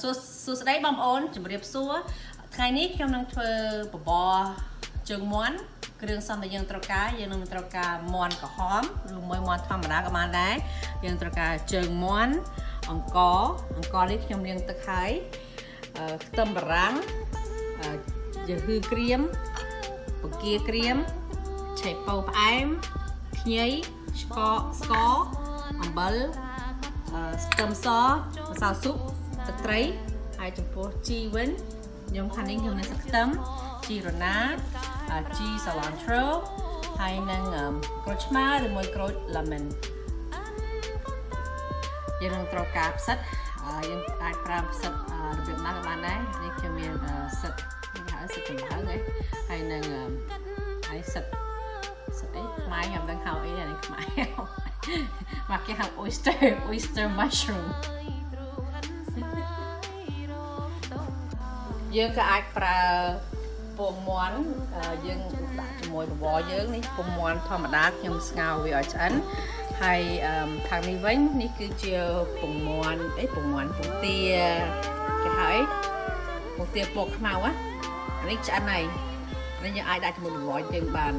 សួស្ដីបងប្អូនជំរាបសួរថ្ងៃនេះខ្ញុំនឹងធ្វើបបរជើងមាន់គ្រឿងសំដែលយើងត្រូវការយើងនឹងត្រូវការមាន់ក្រហមឬមួយមាន់ធម្មតាក៏បានដែរយើងត្រូវការជើងមាន់អង្ករនេះខ្ញុំលាងទឹកហើយខ្ទឹមបារាំងយឺហឺក្រៀមបង្គាក្រៀមឆៃប៉ូផ្អែមខ្ញីស្ករអំបិលខ្ទឹមសម្សៅស៊ុបទឹកត្រីហើយចំពោះជីវិញខ្ញុំខាងនេះខ្ញុំនឹងសាខ្ទឹមជីរណាជីសាឡានត្រូហើយនឹងក្រូចឆ្មាឬមួយក្រូច lemon យើងនឹងត្រូវការផ្សិតយើងអាចប្រើផ្សិតរបៀបណាក៏បានដែរនេះខ្ញុំមានផ្សិតគេហៅផ្សិតចំបើងហើយនឹងហើយផ្សិតអីខ្មែរខ្ញុំដឹងហៅអីនេះខ្មែរមកគេហៅ oyster mushroom យើងក៏អាចប្រើពងមាន់យើងដាក់ជាមួយបបរយើងនេះពងមាន់ធម្មតាខ្ញុំស្ងោរវាឲ្យឆ្អិនហើយខាងនេះវិញនេះគឺជាពងមាន់ពងទាគេហៅពងទាពណ៌ខ្មៅនេះឆ្អិនហើយនេះយើងអាចដាក់ជាមួយបបរយើងបាន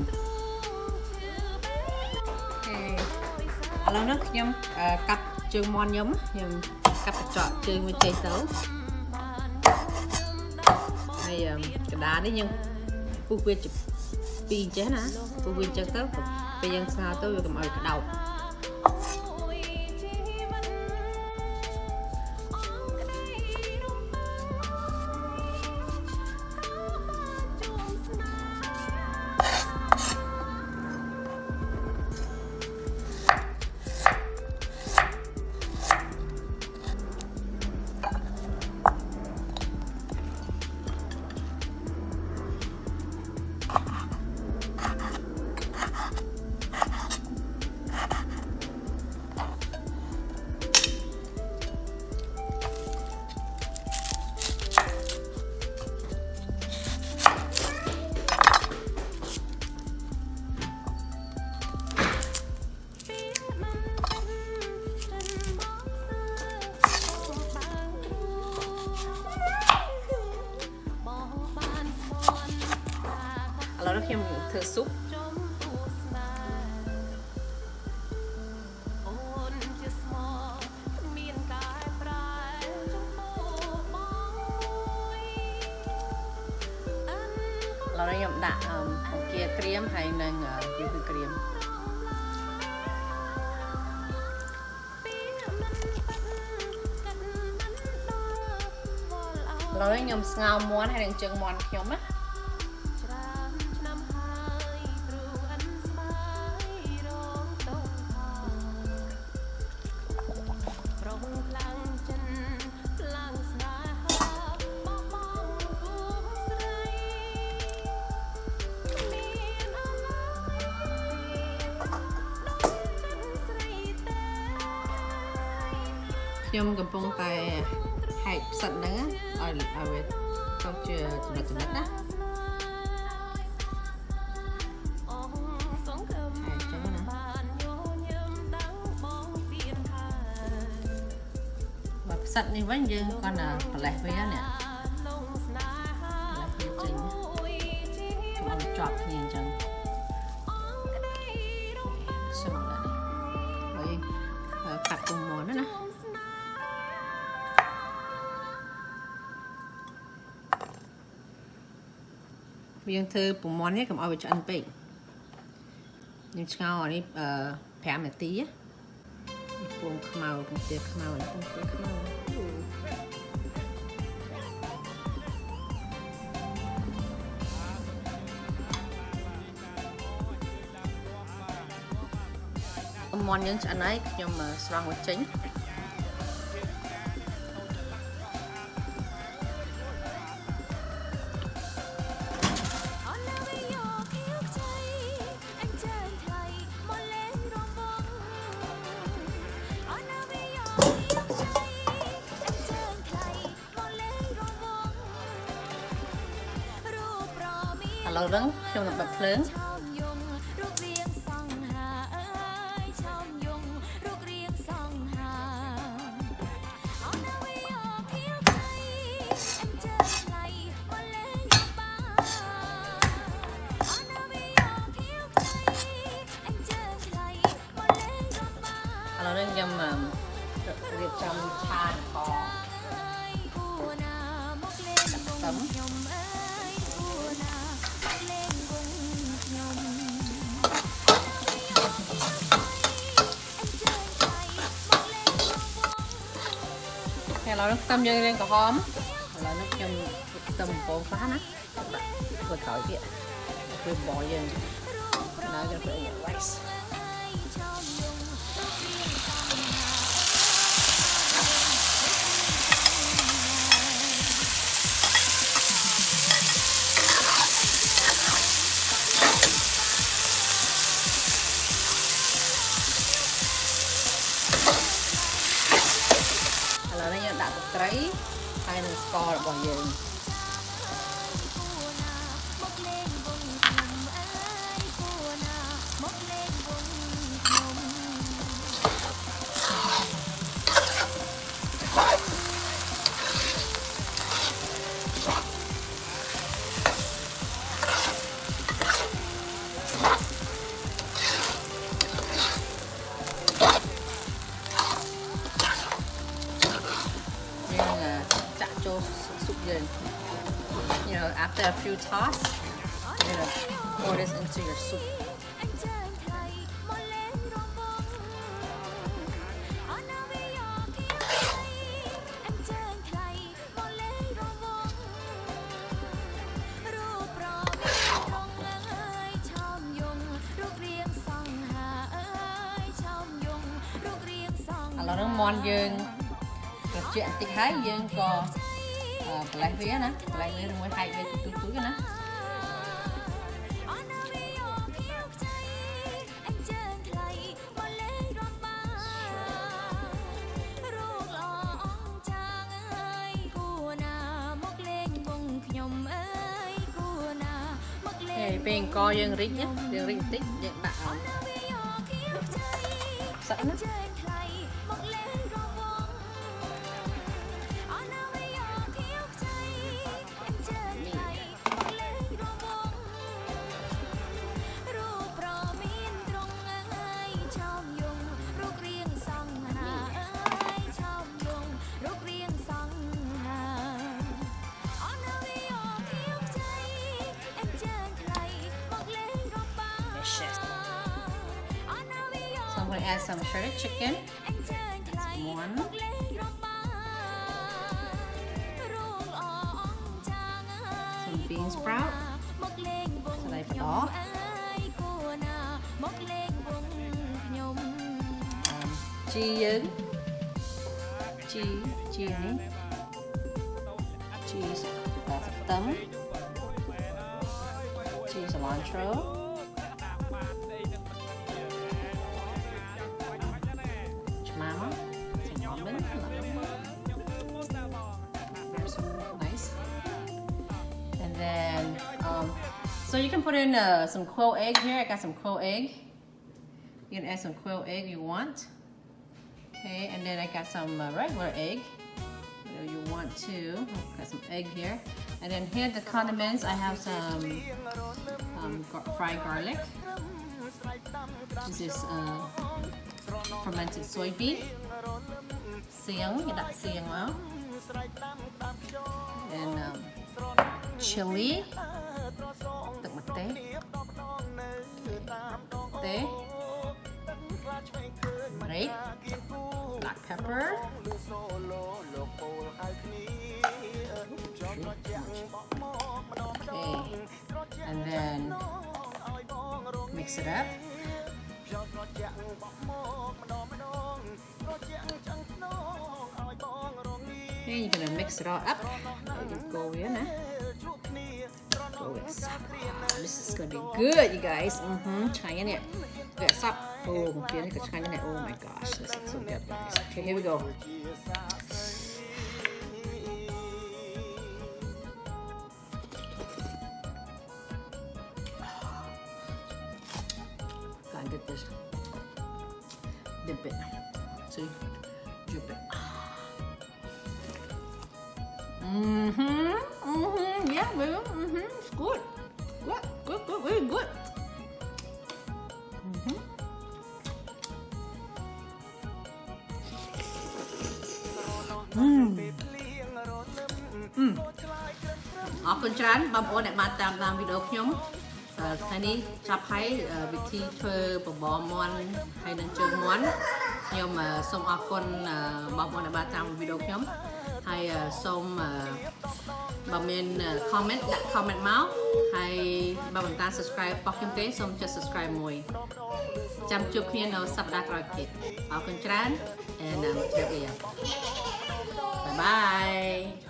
ឥឡូវនេះខ្ញុំកាត់ជើងមាន់ខ្ញុំកាត់កញ្ចក់ជើងមួយចេះទៅហើយកណ្ដាលនេះយើងពុះវាពីរអញ្ចឹងណាពុះវាអញ្ចឹងទៅពេលយើងស្ងោរទៅវាកុំឲ្យក្តោបឥឡូវខ្ញុំធ្វើស៊ុបឥឡូវខ្ញុំដាក់បង្គាក្រៀមហើយនឹងយឺហឺក្រៀមឥឡូវខ្ញុំស្ងោរមាន់ហើយនឹងជើងមាន់ខ្ញុំណាខ្ញុំកំពុងតែហែកផ្សិតហ្នឹងឲ្យវាទៅជាចំណិតណាផ្សិតនេះវិញយើងគាត់ណាប្រលេះវានេះចេញមកជាប់គ្នាអញ្ចឹងស្រួលណាស់ហើយកាត់ពងមាន់ណាយើងធ្វើពងមាន់នេះកុំឲ្យវាឆ្អិនពេកយើងឆ្ងោរនេះ5នាទីពងខ្មៅពងទាខ្មៅពងទាខ្មៅមាន់យើងឆ្អិនហើយខ្ញុំស្រង់វាចេញឥឡូវហ្នឹងខ្ញុំនឹងបិទភ្លើង ឥ tâm là nước tâm dương lên cả hóm là nước trong tâm bồn phá nè vừa thổi kìa vừa bỏ dương nó cho phải rice đặt trái hay là score là bao nhiêu you know, after a few tosses, you're gonna pour this into your soup. Là nó ngon dương, rồi chuyện tí hái dương còn lại vía nè, lại vía mới hay về túi cái nè. Bên co dương rít nhé, dương rít tích dương bạc sẵn đó. So I'm going to add some shredded chicken. That's one. Some bean sprout. So I put off. Chi yến. Chi này. Chi tấm. Chi cilantro. Nice. And then so you can put in some quail egg here. I got some quail egg. You can add some quail egg if you want. Okay, and then I got some regular egg if you want to. Got some egg here. And then here the condiments, I have some fried garlic. This is fermented soybean. Siang, you got siang out. And chili, right? Black pepper, okay, and then mix it up. Okay, you're gonna mix it all up. Go in, go with sap. This is gonna be good, you guys. Try it. Good sap. Oh, oh my gosh, this is so good, guys. Okay, here we go. Gotta get this. Dip it. See? Drip it. Yeah, baby. It's good. Good, very good. អរគុណច្រើនបងប្អូនដែលបានតាមវីដេអូខ្ញុំថ្ងៃនេះចាប់ហើយវិធីធ្វើបបរមាន់ហើយនឹងជើងមាន់ខ្ញុំសូមអរគុណបងប្អូនដែលបានតាមវីដេអូខ្ញុំហើយសូមបើមាន comment ដាក់ comment មកហើយបើមិនតាន subscribe របស់ខ្ញុំទេសូមចុច subscribe មួយចាំជួបគ្នានៅសប្តាហ៍ក្រោយទៀតអរគុណច្រើន and bye bye